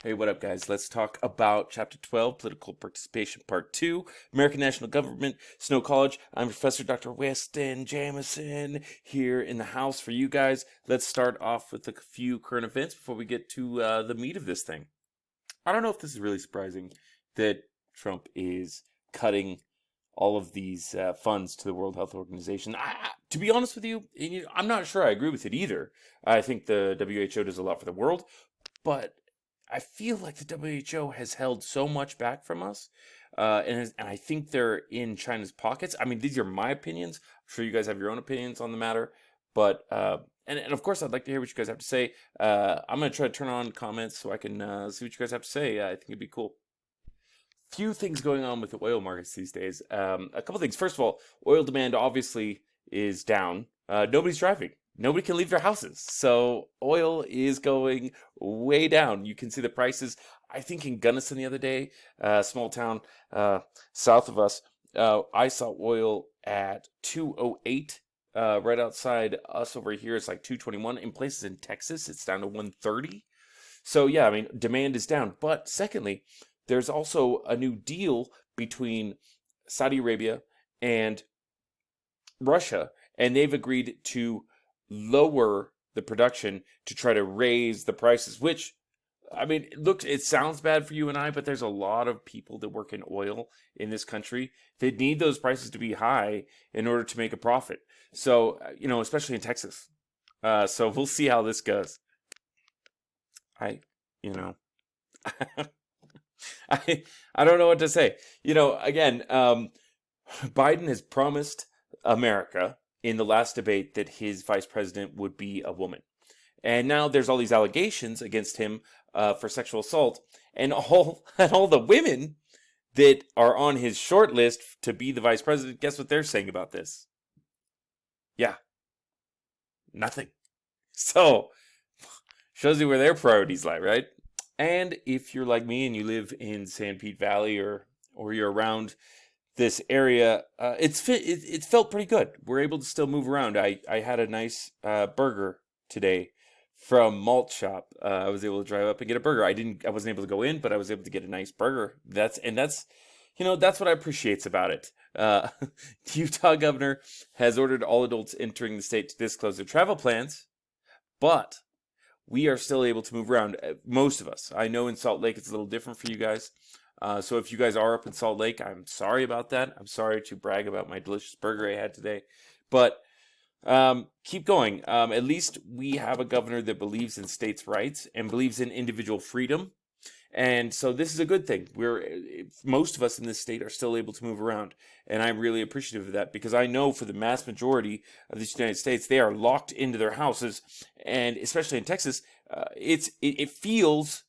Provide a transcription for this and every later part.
Hey, what up, guys? Let's talk about Chapter 12, Political Participation, Part 2, American National Government, Snow College. I'm Professor Dr. Weston Jamison here in the house for you guys. Let's start off with a few current events before we get to the meat of this thing. I don't know if this is really surprising that Trump is cutting all of these funds to the World Health Organization. To be honest with you, I'm not sure I agree with it either. I think the WHO does a lot for the world, but I feel like the WHO has held so much back from us, and I think they're in China's pockets. I mean, these are my opinions. I'm sure you guys have your own opinions on the matter, but and of course, I'd like to hear what you guys have to say. I'm gonna try to turn on comments so I can see what you guys have to say. I think it'd be cool. Few things going on with the oil markets these days. A couple things. First of all, oil demand obviously is down. Nobody's driving. Nobody can leave their houses. So oil is going way down. You can see the prices. I think in Gunnison the other day, small town south of us, I saw oil at 208. Right outside us over here, it's like 221. In places in Texas, it's down to 130. So yeah, I mean, demand is down. But secondly, there's also a new deal between Saudi Arabia and Russia, and they've agreed to lower the production to try to raise the prices, which, I mean, look, it sounds bad for you and I, but there's a lot of people that work in oil in this country that need those prices to be high in order to make a profit. So, especially in Texas. So we'll see how this goes. I, you know, I don't know what to say. Again, Biden has promised America in the last debate that his vice president would be a woman. And now there's all these allegations against him for sexual assault, and all the women that are on his short list to be the vice president, guess what they're saying about this? Yeah, nothing. So, shows you where their priorities lie, right? And if you're like me and you live in San Pete Valley or you're around this area, it felt pretty good. We're able to still move around. I had a nice burger today from Malt Shop. I was able to drive up and get a burger. I wasn't able to go in, but I was able to get a nice burger. That's what I appreciate about it. The Utah governor has ordered all adults entering the state to disclose their travel plans, but we are still able to move around. Most of us. I know in Salt Lake it's a little different for you guys. So if you guys are up in Salt Lake, I'm sorry about that. I'm sorry to brag about my delicious burger I had today. But keep going. At least we have a governor that believes in states' rights and believes in individual freedom. And so this is a good thing. Most of us in this state are still able to move around. And I'm really appreciative of that because I know for the mass majority of the United States, they are locked into their houses. And especially in Texas, it feels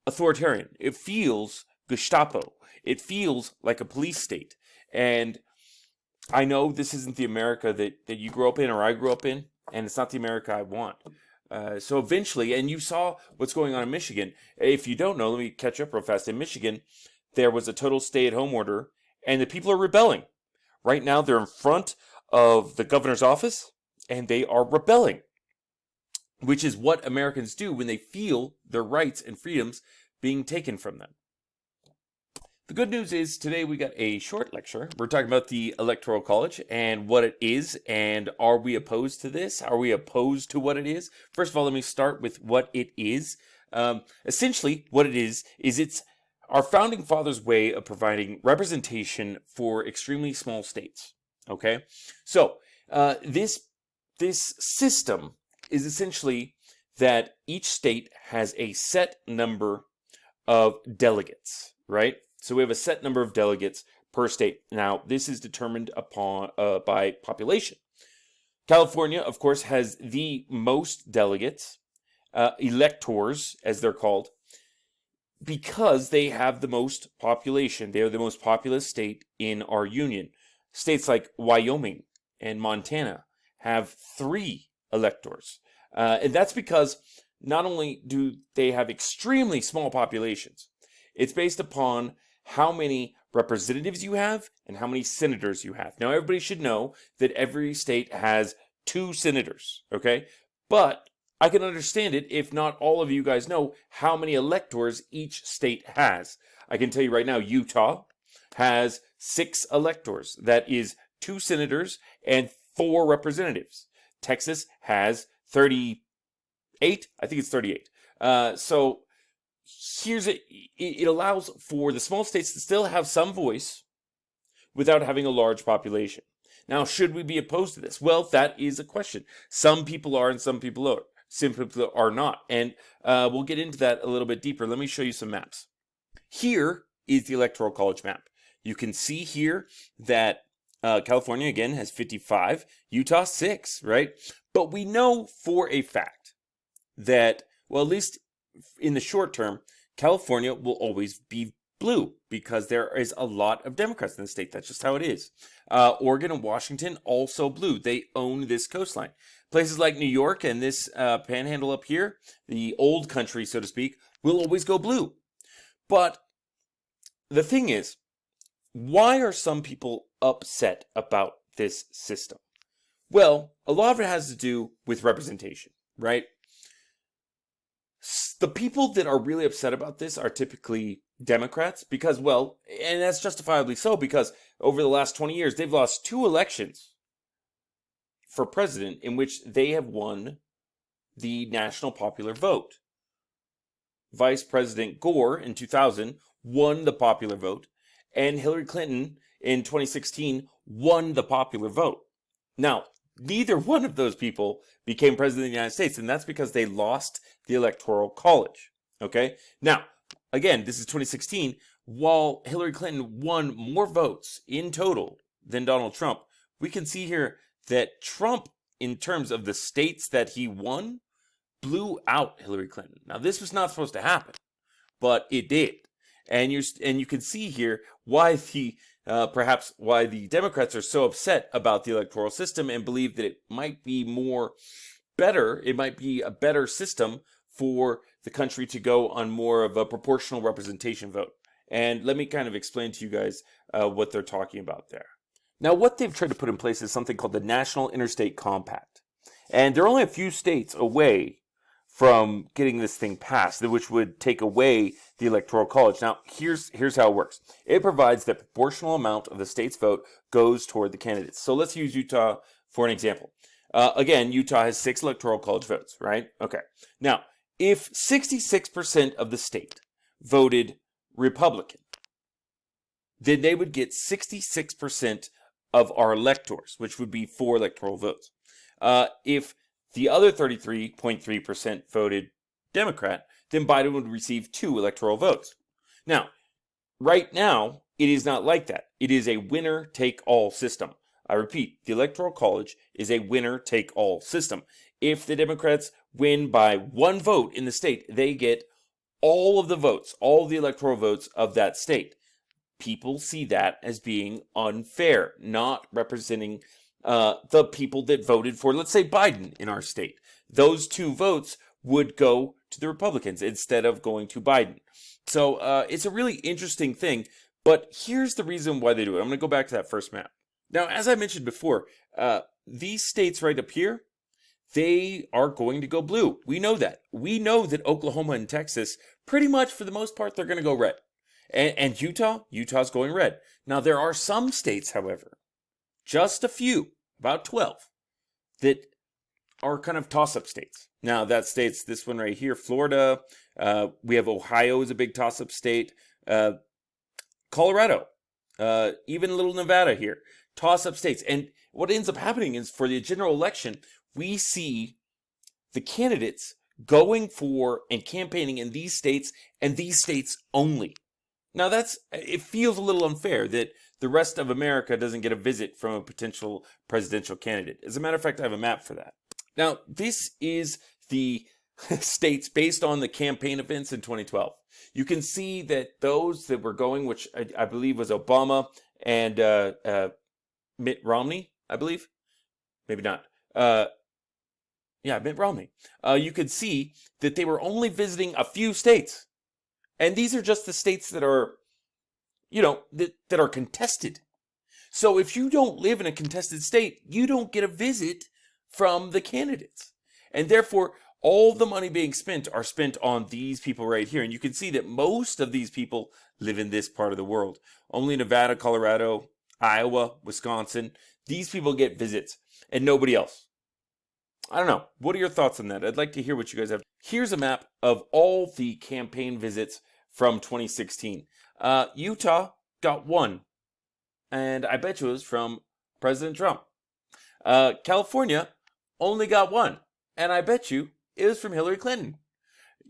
authoritarian. It feels Gestapo. It feels like a police state. And I know this isn't the America that you grew up in or I grew up in, and it's not the America I want. So eventually, and you saw what's going on in Michigan. If you don't know, let me catch up real fast. In Michigan, there was a total stay-at-home order, and the people are rebelling. Right now, they're in front of the governor's office, and they are rebelling, which is what Americans do when they feel their rights and freedoms being taken from them. The good news is today we got a short lecture. We're talking about the Electoral College and what it is, and are we opposed to this? Are we opposed to what it is? First of all, let me start with what it is. Essentially, what it is it's our founding fathers' way of providing representation for extremely small states. Okay? So, this system is essentially that each state has a set number of delegates, right? So we have a set number of delegates per state. Now, this is determined upon by population. California, of course, has the most delegates, electors, as they're called, because they have the most population. They are the most populous state in our union. States like Wyoming and Montana have 3 electors. And that's because not only do they have extremely small populations, it's based upon how many representatives you have and how many senators you have. Now, everybody should know that every state has 2 senators, okay? But I can understand it if not all of you guys know how many electors each state has. I can tell you right now, Utah has 6 electors. That is 2 senators and 4 representatives. Texas has 38. I think it's 38. So here's it allows for the small states to still have some voice without having a large population. Now, should we be opposed to this? Well, that is a question. Some people are and some people are. Some people are not. And we'll get into that a little bit deeper. Let me show you some maps. Here is the Electoral College Map. You can see here that California, again, has 55. Utah, 6, right? But we know for a fact that, well, at least in the short term, California will always be blue because there is a lot of Democrats in the state. That's just how it is. Oregon and Washington, also blue. They own this coastline. Places like New York and this panhandle up here, the old country, so to speak, will always go blue. But the thing is, why are some people upset about this system? Well, a lot of it has to do with representation, right? The people that are really upset about this are typically Democrats because, well, and that's justifiably so, because over the last 20 years, they've lost 2 elections for president in which they have won the national popular vote. Vice President Gore in 2000 won the popular vote, and Hillary Clinton in 2016 won the popular vote. Now, neither one of those people became president of the United States, and that's because they lost the Electoral College. Okay? Now, again, this is 2016. While Hillary Clinton won more votes in total than Donald Trump, we can see here that Trump, in terms of the states that he won, blew out Hillary Clinton. Now, this was not supposed to happen, but it did. And you can see here why perhaps why the Democrats are so upset about the electoral system and believe that it might be better. It might be a better system for the country to go on more of a proportional representation vote. And let me kind of explain to you guys what they're talking about there. Now, what they've tried to put in place is something called the National Interstate Compact. And they're only a few states away from getting this thing passed, which would take away the Electoral College. Now, here's how it works. It provides that proportional amount of the state's vote goes toward the candidates. So let's use Utah for an example. Again, Utah has 6 Electoral College votes, right? Okay. Now, if 66% of the state voted Republican, then they would get 66% of our electors, which would be 4 electoral votes. If the other 33.3% voted Democrat, then Biden would receive 2 electoral votes. Now, right now, it is not like that. It is a winner-take-all system. I repeat, the Electoral College is a winner-take-all system. If the Democrats win by 1 vote in the state, they get all of the votes, all of the electoral votes of that state. People see that as being unfair, not representing the people that voted for, let's say, Biden in our state. Those 2 votes would go to the Republicans instead of going to Biden. So it's a really interesting thing, but here's the reason why they do it. I'm going to go back to that first map. Now, as I mentioned before, these states right up here, they are going to go blue. We know that. We know that Oklahoma and Texas, pretty much for the most part, they're going to go red. And Utah's going red. Now, there are some states, however, just a few, about 12, that are kind of toss-up states. Now, that state's this one right here, Florida. We have Ohio is a big toss-up state. Colorado, even little Nevada here. Toss-up states. And what ends up happening is for the general election, we see the candidates going for and campaigning in these states and these states only. Now, it feels a little unfair that the rest of America doesn't get a visit from a potential presidential candidate. As a matter of fact, I have a map for that. Now, this is the states based on the campaign events in 2012. You can see that those that were going, which I believe was Obama and Mitt Romney, I believe. Maybe not. Mitt Romney. You could see that they were only visiting a few states. And these are just the states that are, that are contested. So if you don't live in a contested state, you don't get a visit from the candidates. And therefore, all the money being spent are spent on these people right here. And you can see that most of these people live in this part of the world. Only Nevada, Colorado, Iowa, Wisconsin, these people get visits and nobody else. I don't know. What are your thoughts on that? I'd like to hear what you guys have. Here's a map of all the campaign visits from 2016. Utah got one, and I bet you it was from President Trump. California only got one, and I bet you it was from Hillary Clinton.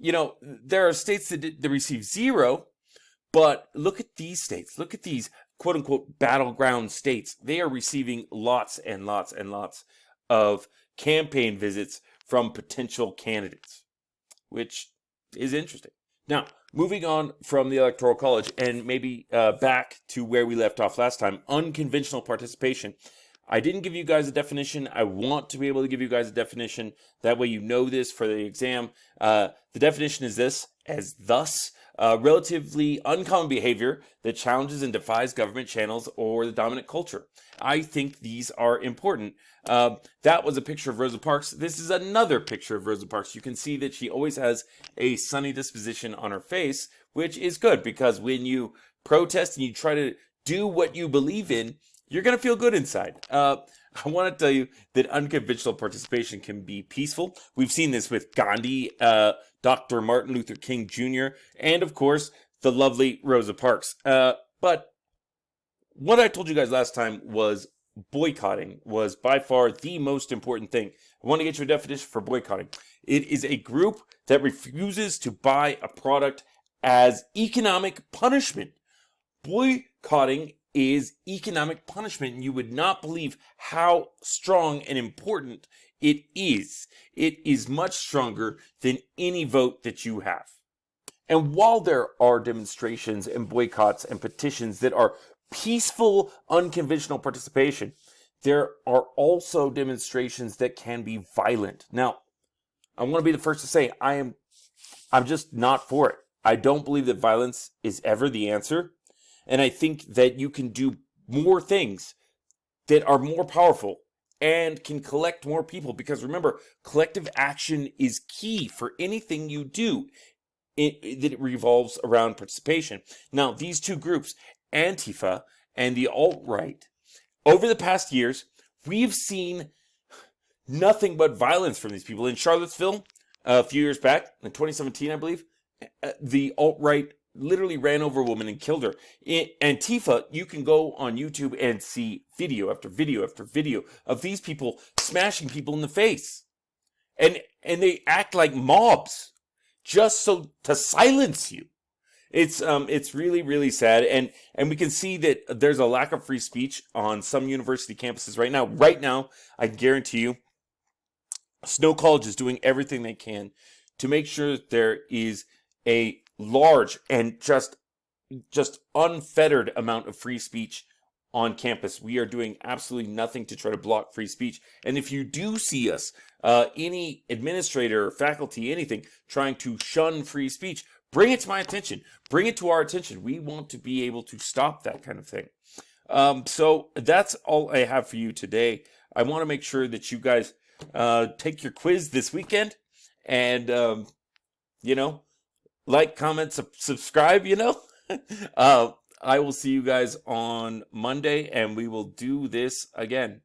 You know, there are states that receive zero, but look at these states. Look at these quote unquote battleground states. They are receiving lots and lots and lots of campaign visits from potential candidates, which is interesting. Now, moving on from the Electoral College and maybe back to where we left off last time, unconventional participation. I didn't give you guys a definition. I want to be able to give you guys a definition. That way you know this for the exam. The definition is this, as thus, relatively uncommon behavior that challenges and defies government channels or the dominant culture. I think these are important. That was a picture of Rosa Parks. This is another picture of Rosa Parks. You can see that she always has a sunny disposition on her face, which is good because when you protest and you try to do what you believe in, you're going to feel good inside. I want to tell you that unconventional participation can be peaceful. We've seen this with Gandhi, Dr. Martin Luther King Jr., and of course, the lovely Rosa Parks. But what I told you guys last time was boycotting was by far the most important thing. I want to get you a definition for boycotting. It is a group that refuses to buy a product as economic punishment. Boycotting is economic punishment, and you would not believe how strong and important it is. It is much stronger than any vote that you have. And while there are demonstrations and boycotts and petitions that are peaceful, unconventional participation, there are also demonstrations that can be violent. Now, I want to be the first to say I'm just not for it. I don't believe that violence is ever the answer. And I think that you can do more things that are more powerful and can collect more people. Because remember, collective action is key for anything you do that revolves around participation. Now, these two groups, Antifa and the alt-right, over the past years, we've seen nothing but violence from these people. In Charlottesville, a few years back, in 2017, I believe, the alt-right literally ran over a woman and killed her. In Antifa, you can go on YouTube and see video after video after video of these people smashing people in the face. And they act like mobs just so to silence you. It's really, really sad. And we can see that there's a lack of free speech on some university campuses right now. Right now, I guarantee you, Snow College is doing everything they can to make sure that there is a large and just unfettered amount of free speech on campus. We are doing absolutely nothing to try to block free speech. And if you do see us, any administrator, faculty, anything, trying to shun free speech, bring it to my attention. Bring it to our attention. We want to be able to stop that kind of thing. So that's all I have for you today. I want to make sure that you guys take your quiz this weekend and, like, comment, subscribe, I will see you guys on Monday, and we will do this again.